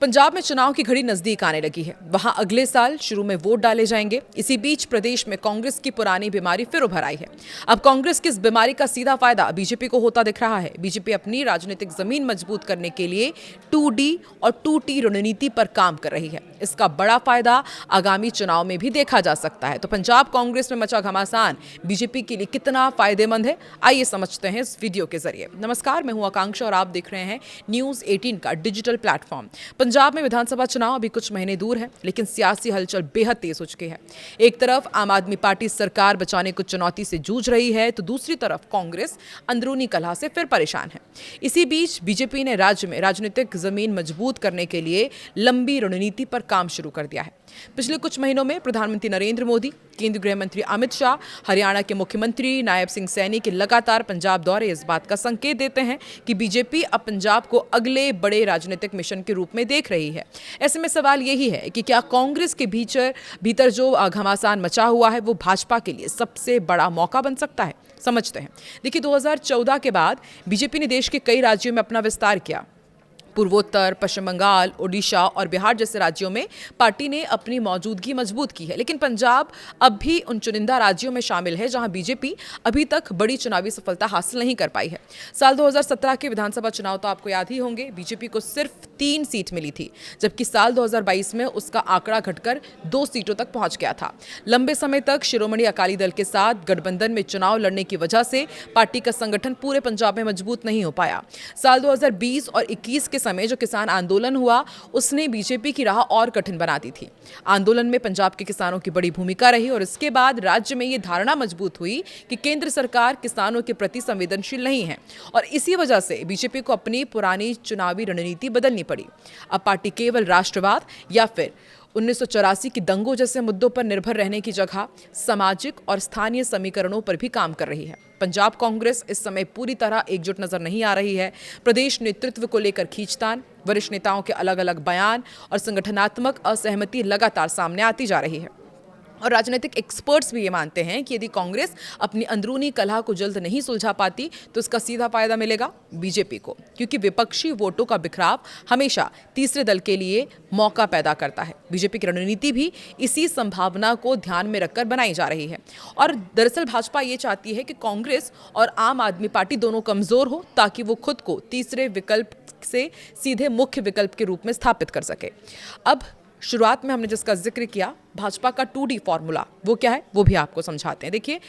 पंजाब में चुनाव की घड़ी नजदीक आने लगी है। वहां अगले साल शुरू में वोट डाले जाएंगे। इसी बीच प्रदेश में कांग्रेस की पुरानी बीमारी फिर उभर आई है। अब कांग्रेस की इस बीमारी का सीधा फायदा बीजेपी को होता दिख रहा है। बीजेपी अपनी राजनीतिक जमीन मजबूत करने के लिए 2D और 2T रणनीति पर काम कर रही है। इसका बड़ा फायदा आगामी चुनाव में भी देखा जा सकता है। तो पंजाब कांग्रेस में मचा घमासान बीजेपी के लिए कितना फायदेमंद है, आइए समझते हैं इस वीडियो के जरिए। नमस्कार, मैं हूं आकांक्षा और आप देख रहे हैं न्यूज 18 का डिजिटल प्लेटफॉर्म। पंजाब में विधानसभा चुनाव अभी कुछ महीने दूर है, लेकिन सियासी हलचल बेहद तेज हो चुकी है। एक तरफ आम आदमी पार्टी सरकार बचाने को चुनौती से जूझ रही है, तो दूसरी तरफ कांग्रेस अंदरूनी कलह से फिर परेशान है। इसी बीच बीजेपी ने राज्य में राजनीतिक जमीन मजबूत करने के लिए लंबी रणनीति पर काम शुरू कर दिया है। पिछले कुछ महीनों में प्रधानमंत्री नरेंद्र मोदी, केंद्रीय गृह मंत्री अमित शाह, हरियाणा के मुख्यमंत्री नायब सिंह सैनी के लगातार पंजाब दौरे इस बात का संकेत देते हैं कि बीजेपी अब पंजाब को अगले बड़े राजनीतिक मिशन के रूप में देख रही है। ऐसे में सवाल यही है कि क्या कांग्रेस के भीतर जो घमासान मचा हुआ है वो भाजपा के लिए सबसे बड़ा मौका बन सकता है। समझते हैं। देखिए, 2014 के बाद बीजेपी ने देश के कई राज्यों में अपना विस्तार किया। पूर्वोत्तर, पश्चिम बंगाल, ओडिशा और बिहार जैसे राज्यों में पार्टी ने अपनी मौजूदगी मजबूत की है। लेकिन पंजाब अब भी उन चुनिंदा राज्यों में शामिल है जहां बीजेपी अभी तक बड़ी चुनावी सफलता हासिल नहीं कर पाई है। साल 2017 के विधानसभा चुनाव तो आपको याद ही होंगे, बीजेपी को सिर्फ 3 सीट मिली थी, जबकि साल 2022 में उसका आंकड़ा घटकर 2 सीटों तक पहुंच गया था। लंबे समय तक शिरोमणि अकाली दल के साथ गठबंधन में चुनाव लड़ने की वजह से पार्टी का संगठन पूरे पंजाब में मजबूत नहीं हो पाया। साल 2020 और 21 के समय जो किसान आंदोलन हुआ, उसने बीजेपी की राह और कठिन बना दी थी। आंदोलन में पंजाब के किसानों की बड़ी भूमिका रही और इसके बाद राज्य में यह धारणा मजबूत हुई कि केंद्र सरकार किसानों के प्रति संवेदनशील नहीं है और इसी वजह से बीजेपी को अपनी पुरानी चुनावी रणनीति बदलनी पड़ी। अब पार्टी केवल राष्ट्रवाद या फिर 1984 की दंगों जैसे मुद्दों पर निर्भर रहने की जगह सामाजिक और स्थानीय समीकरणों पर भी काम कर रही है। पंजाब कांग्रेस इस समय पूरी तरह एकजुट नजर नहीं आ रही है। प्रदेश नेतृत्व को लेकर खींचतान, वरिष्ठ नेताओं के अलग अलग बयान और संगठनात्मक असहमति लगातार सामने आती जा रही है। और राजनीतिक एक्सपर्ट्स भी ये मानते हैं कि यदि कांग्रेस अपनी अंदरूनी कलह को जल्द नहीं सुलझा पाती तो इसका सीधा फायदा मिलेगा बीजेपी को, क्योंकि विपक्षी वोटों का बिखराव हमेशा तीसरे दल के लिए मौका पैदा करता है। बीजेपी की रणनीति भी इसी संभावना को ध्यान में रखकर बनाई जा रही है। और दरअसल भाजपा ये चाहती है कि कांग्रेस और आम आदमी पार्टी दोनों कमजोर हो, ताकि वो खुद को तीसरे विकल्प से सीधे मुख्य विकल्प के रूप में स्थापित कर सके। अब शुरुआत में हमने जिसका जिक्र किया, भाजपा का 2D फॉर्मूला, वो क्या है वो भी आपको समझाते हैं। देखिए,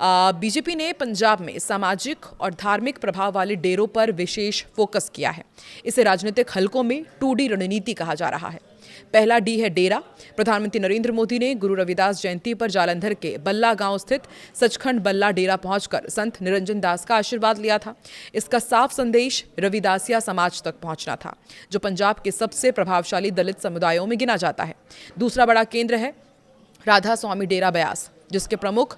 बीजेपी ने पंजाब में सामाजिक और धार्मिक प्रभाव वाले डेरों पर विशेष फोकस किया है। इसे राजनीतिक हलकों में 2D रणनीति कहा जा रहा है। पहला D है डेरा। प्रधानमंत्री नरेंद्र मोदी ने गुरु रविदास जयंती पर जालंधर के बल्ला गांव स्थित सचखंड बल्ला डेरा पहुंचकर संत निरंजन दास का आशीर्वाद लिया था। इसका साफ संदेश रविदासिया समाज तक पहुंचना था, जो पंजाब के सबसे प्रभावशाली दलित समुदायों में गिना जाता है। दूसरा बड़ा केंद्र है राधा स्वामी डेरा ब्यास, जिसके प्रमुख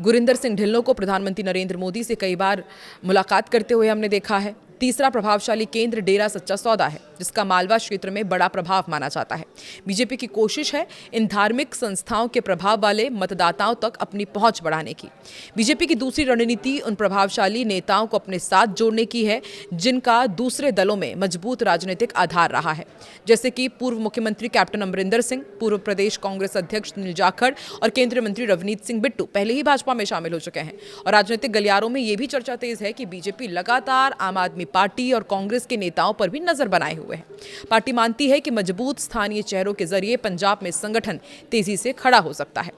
गुरिंदर सिंह ढिल्लों को प्रधानमंत्री नरेंद्र मोदी से कई बार मुलाकात करते हुए हमने देखा है। तीसरा प्रभावशाली केंद्र डेरा सच्चा सौदा है, जिसका मालवा क्षेत्र में बड़ा प्रभाव माना जाता है। बीजेपी की कोशिश है इन धार्मिक संस्थाओं के प्रभाव वाले मतदाताओं तक अपनी पहुंच बढ़ाने की। बीजेपी की दूसरी रणनीति उन प्रभावशाली नेताओं को अपने साथ जोड़ने की है जिनका दूसरे दलों में मजबूत राजनीतिक आधार रहा है, जैसे कि पूर्व मुख्यमंत्री कैप्टन अमरिंदर सिंह, पूर्व प्रदेश कांग्रेस अध्यक्ष सुनील जाखड़ और केंद्रीय मंत्री रवनीत सिंह बिट्टू पहले ही भाजपा में शामिल हो चुके हैं। और राजनीतिक गलियारों में यह भी चर्चा तेज है कि बीजेपी लगातार आम आदमी पार्टी और कांग्रेस के नेताओं पर भी नजर बनाए हुए है। पार्टी मानती है कि मजबूत स्थानीय चेहरों के जरिए पंजाब में संगठन तेजी से खड़ा हो सकता है।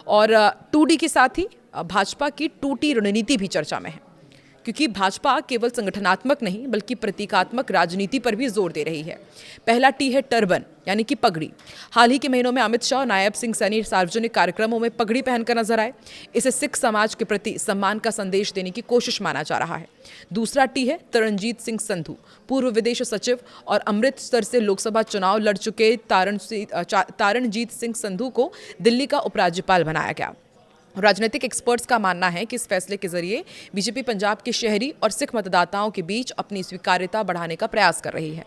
और 2D के साथ ही भाजपा की 2T रणनीति भी चर्चा में है, क्योंकि भाजपा केवल संगठनात्मक नहीं बल्कि प्रतीकात्मक राजनीति पर भी जोर दे रही है। पहला T है टर्बन, यानी कि पगड़ी। हाल ही के महीनों में अमित शाह और नायब सिंह सैनी सार्वजनिक कार्यक्रमों में पगड़ी पहनकर नजर आए। इसे सिख समाज के प्रति सम्मान का संदेश देने की कोशिश माना जा रहा है। दूसरा T है तरणजीत सिंह संधू। पूर्व विदेश सचिव और अमृतसर से लोकसभा चुनाव लड़ चुके तारणजीत सिंह संधू को दिल्ली का उपराज्यपाल बनाया गया। राजनीतिक एक्सपर्ट्स का मानना है कि इस फैसले के जरिए बीजेपी पंजाब के शहरी और सिख मतदाताओं के बीच अपनी स्वीकार्यता बढ़ाने का प्रयास कर रही है।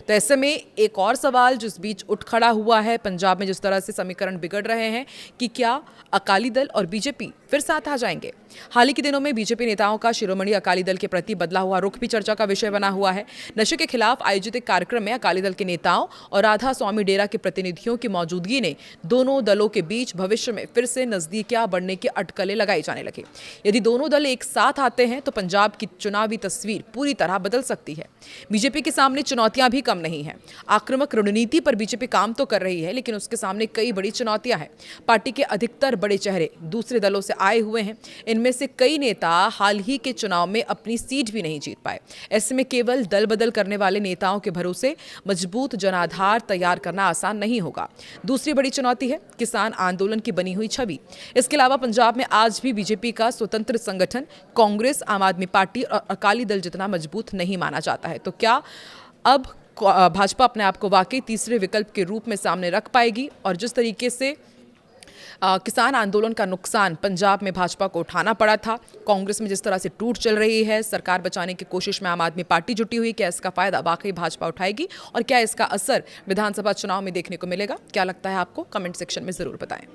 तो ऐसे में एक और सवाल जिस बीच उठ खड़ा हुआ है, पंजाब में जिस तरह से समीकरण बिगड़ रहे हैं कि क्या अकाली दल और बीजेपी फिर साथ आ जाएंगे। हाल ही के दिनों में बीजेपी नेताओं का शिरोमणि अकाली दल के प्रति बदला हुआ रुख भी चर्चा का विषय बना हुआ है। नशे के खिलाफ आयोजित एक कार्यक्रम में अकाली दल के नेताओं और राधा स्वामी डेरा के प्रतिनिधियों की मौजूदगी ने दोनों दलों के बीच भविष्य में फिर से नजदीकियां बढ़ने की अटकलें लगाई जाने लगी। यदि दोनों दल एक साथ आते हैं तो पंजाब की चुनावी तस्वीर पूरी तरह बदल सकती है। बीजेपी के सामने चुनौतियां भी कम नहीं है। आक्रामक रणनीति पर बीजेपी काम तो कर रही है, लेकिन उसके सामने कई बड़ी चुनौतियां हैं। पार्टी के अधिकतर बड़े चेहरे दूसरे दलों से आए हुए हैं। इनमें से कई नेता हाल ही के चुनाव में अपनी सीट भी नहीं जीत पाए। ऐसे में केवल दल बदल करने वाले नेताओं के भरोसे मजबूत जनाधार तैयार करना आसान नहीं होगा। दूसरी बड़ी चुनौती है किसान आंदोलन की बनी हुई छवि। इसके अलावा पंजाब में आज भी बीजेपी का स्वतंत्र संगठन कांग्रेस, आम आदमी पार्टी और अकाली दल जितना मजबूत नहीं माना जाता है। तो क्या अब भाजपा अपने आप को वाकई तीसरे विकल्प के रूप में सामने रख पाएगी? और जिस तरीके से किसान आंदोलन का नुकसान पंजाब में भाजपा को उठाना पड़ा था, कांग्रेस में जिस तरह से टूट चल रही है, सरकार बचाने की कोशिश में आम आदमी पार्टी जुटी हुई, क्या इसका फायदा वाकई भाजपा उठाएगी और क्या इसका असर विधानसभा चुनाव में देखने को मिलेगा? क्या लगता है आपको? कमेंट सेक्शन में जरूर बताएं।